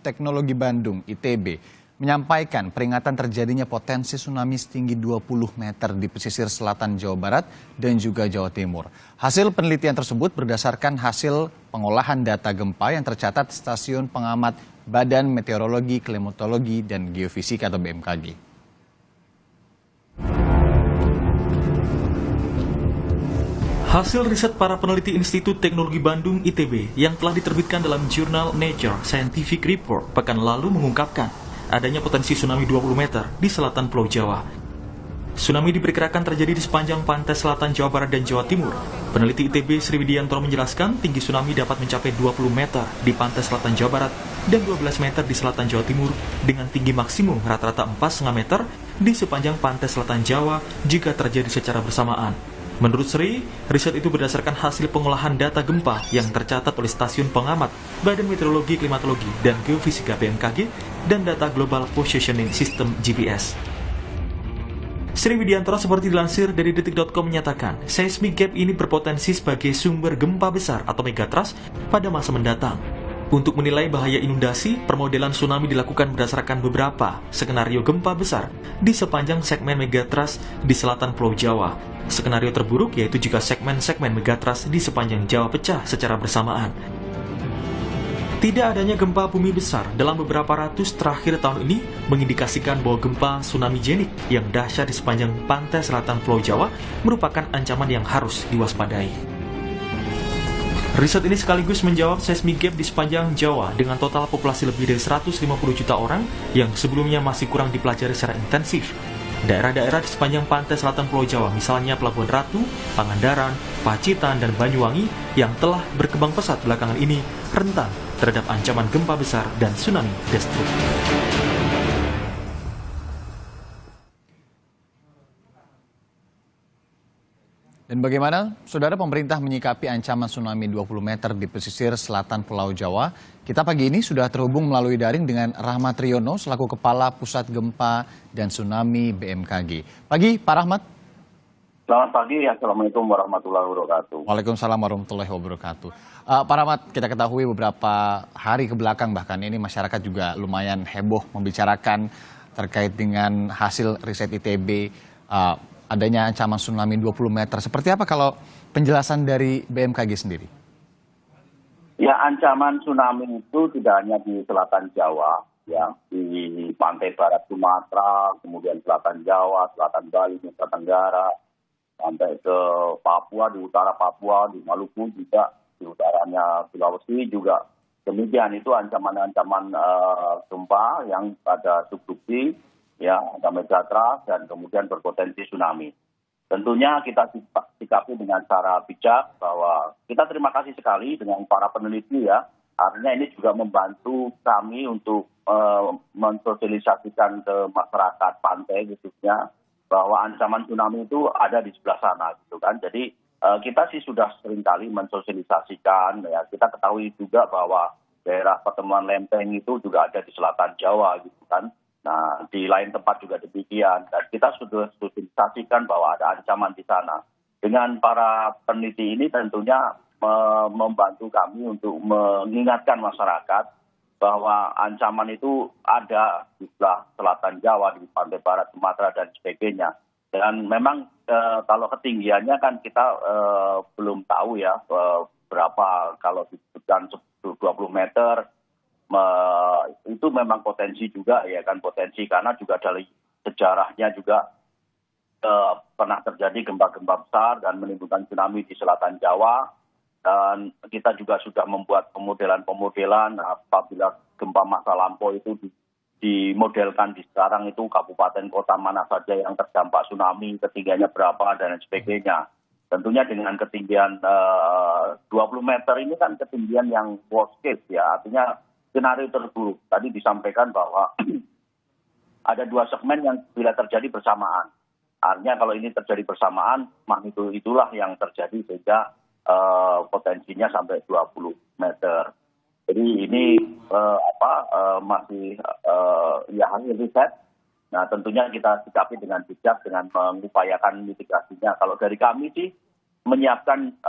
Teknologi Bandung (ITB) menyampaikan peringatan terjadinya potensi tsunami setinggi 20 meter di pesisir selatan Jawa Barat dan juga Jawa Timur. Hasil penelitian tersebut berdasarkan hasil pengolahan data gempa yang tercatat Stasiun Pengamat Badan Meteorologi, Klimatologi, dan Geofisika atau BMKG. Hasil riset para peneliti Institut Teknologi Bandung (ITB) yang telah diterbitkan dalam jurnal Nature Scientific Report pekan lalu mengungkapkan adanya potensi tsunami 20 meter di selatan Pulau Jawa. Tsunami diperkirakan terjadi di sepanjang pantai selatan Jawa Barat dan Jawa Timur. Peneliti ITB Sri Widiantoro menjelaskan tinggi tsunami dapat mencapai 20 meter di pantai selatan Jawa Barat dan 12 meter di selatan Jawa Timur dengan tinggi maksimum rata-rata 4,5 meter di sepanjang pantai selatan Jawa jika terjadi secara bersamaan. Menurut Sri, riset itu berdasarkan hasil pengolahan data gempa yang tercatat oleh Stasiun Pengamat Badan Meteorologi, Klimatologi, dan Geofisika BMKG dan data Global Positioning System GPS. Sri Widiantoro seperti dilansir dari detik.com menyatakan, seismic gap ini berpotensi sebagai sumber gempa besar atau megatrust pada masa mendatang. Untuk menilai bahaya inundasi, permodelan tsunami dilakukan berdasarkan beberapa skenario gempa besar di sepanjang segmen megatrust di selatan Pulau Jawa. Skenario terburuk yaitu jika segmen-segmen megatrust di sepanjang Jawa pecah secara bersamaan. Tidak adanya gempa bumi besar dalam beberapa ratus terakhir tahun ini mengindikasikan bahwa gempa tsunami genik yang dahsyat di sepanjang pantai selatan Pulau Jawa merupakan ancaman yang harus diwaspadai. Riset ini sekaligus menjawab seismic gap di sepanjang Jawa dengan total populasi lebih dari 150 juta orang yang sebelumnya masih kurang dipelajari secara intensif. Daerah-daerah di sepanjang pantai selatan Pulau Jawa, misalnya Pelabuhan Ratu, Pangandaran, Pacitan, dan Banyuwangi yang telah berkembang pesat belakangan ini rentan terhadap ancaman gempa besar dan tsunami destruktif. Dan bagaimana, saudara, pemerintah menyikapi ancaman tsunami 20 meter di pesisir selatan Pulau Jawa? Kita pagi ini sudah terhubung melalui daring dengan Rahmat Riono selaku Kepala Pusat Gempa dan Tsunami BMKG. Pagi, Pak Rahmat. Selamat pagi, Assalamualaikum warahmatullahi wabarakatuh. Waalaikumsalam warahmatullahi wabarakatuh. Pak Rahmat, kita ketahui beberapa hari kebelakang bahkan ini masyarakat juga lumayan heboh membicarakan terkait dengan hasil riset ITB, adanya ancaman tsunami 20 meter. Seperti apa kalau penjelasan dari BMKG sendiri? Ya, ancaman tsunami itu tidak hanya di selatan Jawa, ya, di pantai barat Sumatera, kemudian selatan Jawa, selatan Bali, Nusa Tenggara, sampai ke Papua, di utara Papua, di Maluku juga, di utaranya Sulawesi juga. Demikian itu ancaman-ancaman gempa yang ada subduksi, ya, ada megatrust dan kemudian berpotensi tsunami. Tentunya kita sikapi dengan cara bijak bahwa kita terima kasih sekali dengan para peneliti, ya. Artinya ini juga membantu kami untuk mensosialisasikan ke masyarakat pantai khususnya bahwa ancaman tsunami itu ada di sebelah sana gitu kan. Jadi kita sih sudah seringkali mensosialisasikan, ya. Kita ketahui juga bahwa daerah pertemuan lempeng itu juga ada di selatan Jawa gitu kan. Nah, di lain tempat juga demikian. Dan kita sudah sosialisasikan bahwa ada ancaman di sana. Dengan para peneliti ini tentunya membantu kami untuk mengingatkan masyarakat bahwa ancaman itu ada di sebelah selatan Jawa, di pantai barat Sumatera dan sebagainya. Dan memang kalau ketinggiannya kan kita belum tahu, ya, berapa. Kalau disebutkan 20 meter, itu memang potensi juga, ya kan, potensi karena juga dari sejarahnya juga pernah terjadi gempa-gempa besar dan menimbulkan tsunami di selatan Jawa, dan kita juga sudah membuat pemodelan apabila gempa masa lampau itu dimodelkan di sekarang itu kabupaten kota mana saja yang terdampak tsunami, ketinggiannya berapa dan sebagainya. Tentunya dengan ketinggian 20 meter ini kan ketinggian yang worst case, ya, artinya skenario terburuk. Tadi disampaikan bahwa ada dua segmen yang bila terjadi bersamaan. Artinya kalau ini terjadi bersamaan, magnitudo itulah yang terjadi sehingga potensinya sampai 20 meter. Jadi ini masih ya hasil riset. Nah, tentunya kita sikapi dengan bijak dengan mengupayakan mitigasinya. Kalau dari kami sih menyiapkan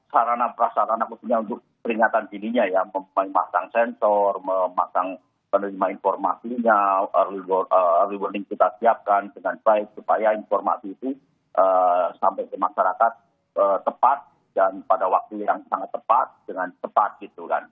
sarana prasarana khususnya untuk peringatan dininya ya, memasang sensor, memasang penerima informasinya, early warning kita siapkan dengan baik supaya informasi itu sampai ke masyarakat tepat dan pada waktu yang sangat tepat dengan tepat gitu kan.